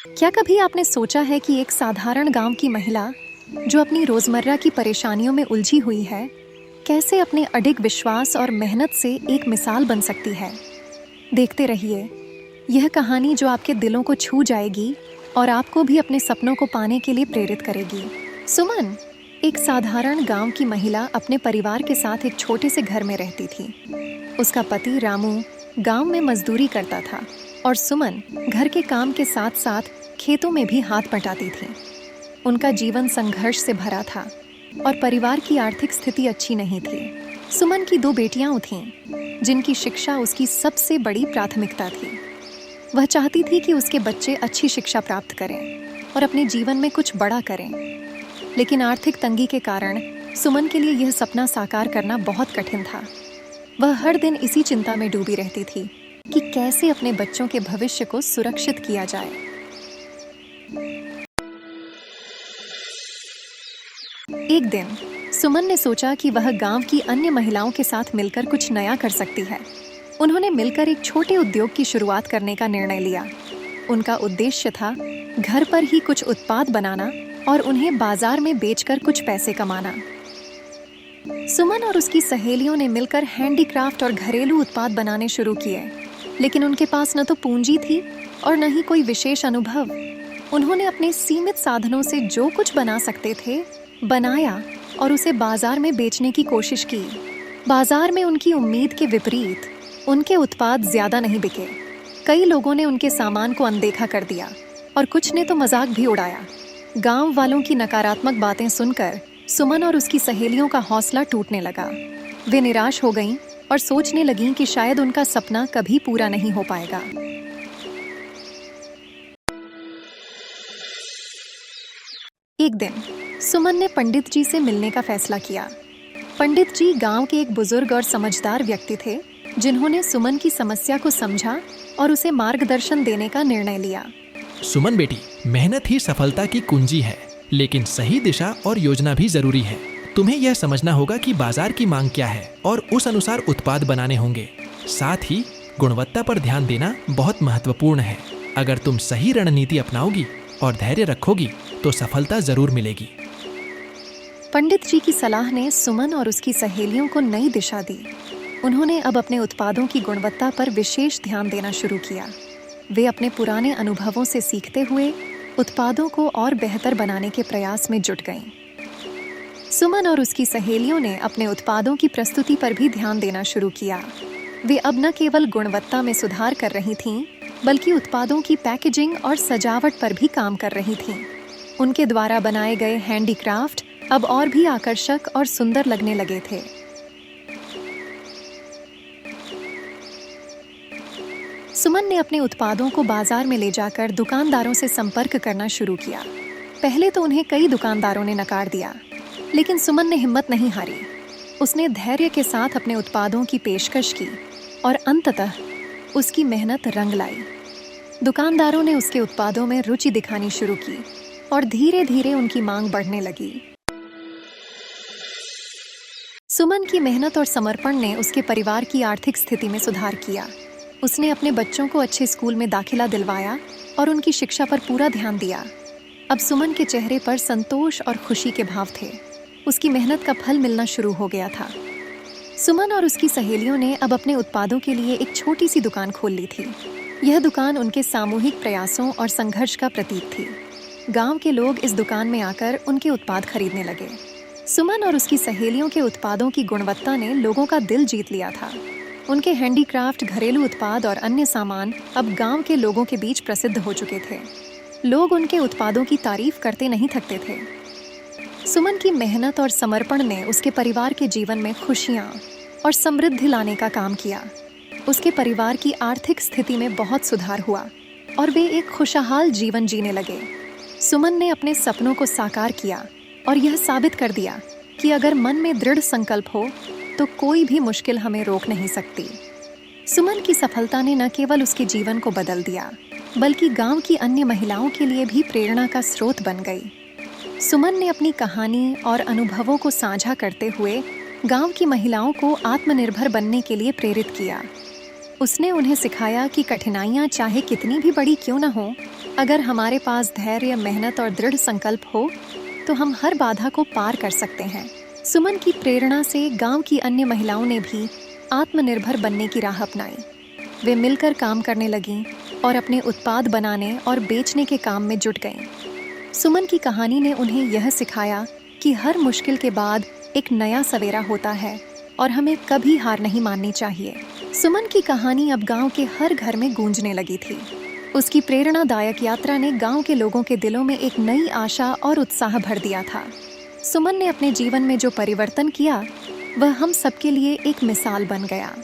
क्या कभी आपने सोचा है कि एक साधारण गांव की महिला जो अपनी रोजमर्रा की परेशानियों में उलझी हुई है, कैसे अपने अडिग विश्वास और मेहनत से एक मिसाल बन सकती है? देखते रहिए, यह कहानी जो आपके दिलों को छू जाएगी और आपको भी अपने सपनों को पाने के लिए प्रेरित करेगी। सुमन एक साधारण गांव की महिला अपने परिवार के साथ एक छोटे से घर में रहती थी। उसका पति रामू गांव में मजदूरी करता था और सुमन घर के काम के साथ साथ खेतों में भी हाथ बटाती थी। उनका जीवन संघर्ष से भरा था और परिवार की आर्थिक स्थिति अच्छी नहीं थी। सुमन की 2 बेटियां थीं, जिनकी शिक्षा उसकी सबसे बड़ी प्राथमिकता थी। वह चाहती थी कि उसके बच्चे अच्छी शिक्षा प्राप्त करें और अपने जीवन में कुछ बड़ा करें। लेकिन आर्थिक तंगी के कारण सुमन के लिए यह सपना साकार करना बहुत कठिन था। वह हर दिन इसी चिंता में डूबी रहती थी कि कैसे अपने बच्चों के भविष्य को सुरक्षित किया जाए। एक दिन सुमन ने सोचा कि वह गांव की अन्य महिलाओं के साथ मिलकर कुछ नया कर सकती है। उन्होंने मिलकर एक छोटे उद्योग की शुरुआत करने का निर्णय लिया। उनका उद्देश्य था घर पर ही कुछ उत्पाद बनाना और उन्हें बाजार में बेचकर कुछ पैसे कमाना। सुमन और उसकी सहेलियों ने मिलकर हैंडीक्राफ्ट और घरेलू उत्पाद बनाने शुरू किए, लेकिन उनके पास न तो पूंजी थी और न ही कोई विशेष अनुभव। उन्होंने अपने सीमित साधनों से जो कुछ बना सकते थे बनाया और उसे बाजार में बेचने की कोशिश की। बाजार में उनकी उम्मीद के विपरीत उनके उत्पाद ज्यादा नहीं बिके। कई लोगों ने उनके सामान को अनदेखा कर दिया और कुछ ने तो मजाक भी उड़ाया। गांव वालों की नकारात्मक बातें सुनकर सुमन और उसकी सहेलियों का हौसला टूटने लगा। वे निराश हो गईं और सोचने लगीं कि शायद उनका सपना कभी पूरा नहीं हो पाएगा। एक दिन सुमन ने पंडित जी से मिलने का फैसला किया। पंडित जी गांव के एक बुजुर्ग और समझदार व्यक्ति थे, जिन्होंने सुमन की समस्या को समझा और उसे मार्गदर्शन देने का निर्णय लिया। सुमन बेटी, मेहनत ही सफलता की कुंजी है, लेकिन सही दिशा और योजना भी जरूरी है। तुम्हें यह समझना होगा कि बाजार की मांग क्या है और उस अनुसार उत्पाद बनाने होंगे। साथ ही गुणवत्ता पर ध्यान देना बहुत महत्वपूर्ण है। अगर तुम सही रणनीति अपनाओगी और धैर्य रखोगी तो सफलता जरूर मिलेगी। पंडित जी की सलाह ने सुमन और उसकी सहेलियों को नई दिशा दी। उन्होंने अब अपने उत्पादों की गुणवत्ता पर विशेष ध्यान देना शुरू किया। वे अपने पुराने अनुभवों से सीखते हुए उत्पादों को और बेहतर बनाने के प्रयास में जुट गईं। सुमन और उसकी सहेलियों ने अपने उत्पादों की प्रस्तुति पर भी ध्यान देना शुरू किया। वे अब न केवल गुणवत्ता में सुधार कर रही थीं, बल्कि उत्पादों की पैकेजिंग और सजावट पर भी काम कर रही थीं। उनके द्वारा बनाए गए हैंडीक्राफ्ट अब और भी आकर्षक और सुंदर लगने लगे थे। सुमन ने अपने उत्पादों को बाजार में ले जाकर दुकानदारों से संपर्क करना शुरू किया। पहले तो उन्हें कई दुकानदारों ने नकार दिया, लेकिन सुमन ने हिम्मत नहीं हारी। उसने धैर्य के साथ अपने उत्पादों की पेशकश की और अंततः उसकी मेहनत रंग लाई। दुकानदारों ने उसके उत्पादों में रुचि दिखानी शुरू की और धीरे धीरे उनकी मांग बढ़ने लगी। सुमन की मेहनत और समर्पण ने उसके परिवार की आर्थिक स्थिति में सुधार किया। उसने अपने बच्चों को अच्छे स्कूल में दाखिला दिलवाया और उनकी शिक्षा पर पूरा ध्यान दिया। अब सुमन के चेहरे पर संतोष और खुशी के भाव थे। उसकी मेहनत का फल मिलना शुरू हो गया था। सुमन और उसकी सहेलियों ने अब अपने उत्पादों के लिए एक छोटी सी दुकान खोल ली थी। यह दुकान उनके सामूहिक प्रयासों और संघर्ष का प्रतीक थी। गांव के लोग इस दुकान में आकर उनके उत्पाद खरीदने लगे। सुमन और उसकी सहेलियों के उत्पादों की गुणवत्ता ने लोगों का दिल जीत लिया था। उनके हैंडीक्राफ्ट, घरेलू उत्पाद और अन्य सामान अब गांव के लोगों के बीच प्रसिद्ध हो चुके थे। लोग उनके उत्पादों की तारीफ करते नहीं थकते थे। सुमन की मेहनत और समर्पण ने उसके परिवार के जीवन में खुशियां और समृद्धि लाने का काम किया। उसके परिवार की आर्थिक स्थिति में बहुत सुधार हुआ और वे एक खुशहाल जीवन जीने लगे। सुमन ने अपने सपनों को साकार किया और यह साबित कर दिया कि अगर मन में दृढ़ संकल्प हो तो कोई भी मुश्किल हमें रोक नहीं सकती। सुमन की सफलता ने न केवल उसके जीवन को बदल दिया, बल्कि गांव की अन्य महिलाओं के लिए भी प्रेरणा का स्रोत बन गई। सुमन ने अपनी कहानी और अनुभवों को साझा करते हुए गांव की महिलाओं को आत्मनिर्भर बनने के लिए प्रेरित किया। उसने उन्हें सिखाया कि कठिनाइयां चाहे कितनी भी बड़ी क्यों न हो, अगर हमारे पास धैर्य, मेहनत और दृढ़ संकल्प हो तो हम हर बाधा को पार कर सकते हैं। सुमन की प्रेरणा से गांव की अन्य महिलाओं ने भी आत्मनिर्भर बनने की राह अपनाई। वे मिलकर काम करने लगीं और अपने उत्पाद बनाने और बेचने के काम में जुट गईं। सुमन की कहानी ने उन्हें यह सिखाया कि हर मुश्किल के बाद एक नया सवेरा होता है और हमें कभी हार नहीं माननी चाहिए। सुमन की कहानी अब गांव के हर घर में गूंजने लगी थी। उसकी प्रेरणादायक यात्रा ने गांव के लोगों के दिलों में एक नई आशा और उत्साह भर दिया था। सुमन ने अपने जीवन में जो परिवर्तन किया, वह हम सबके लिए एक मिसाल बन गया।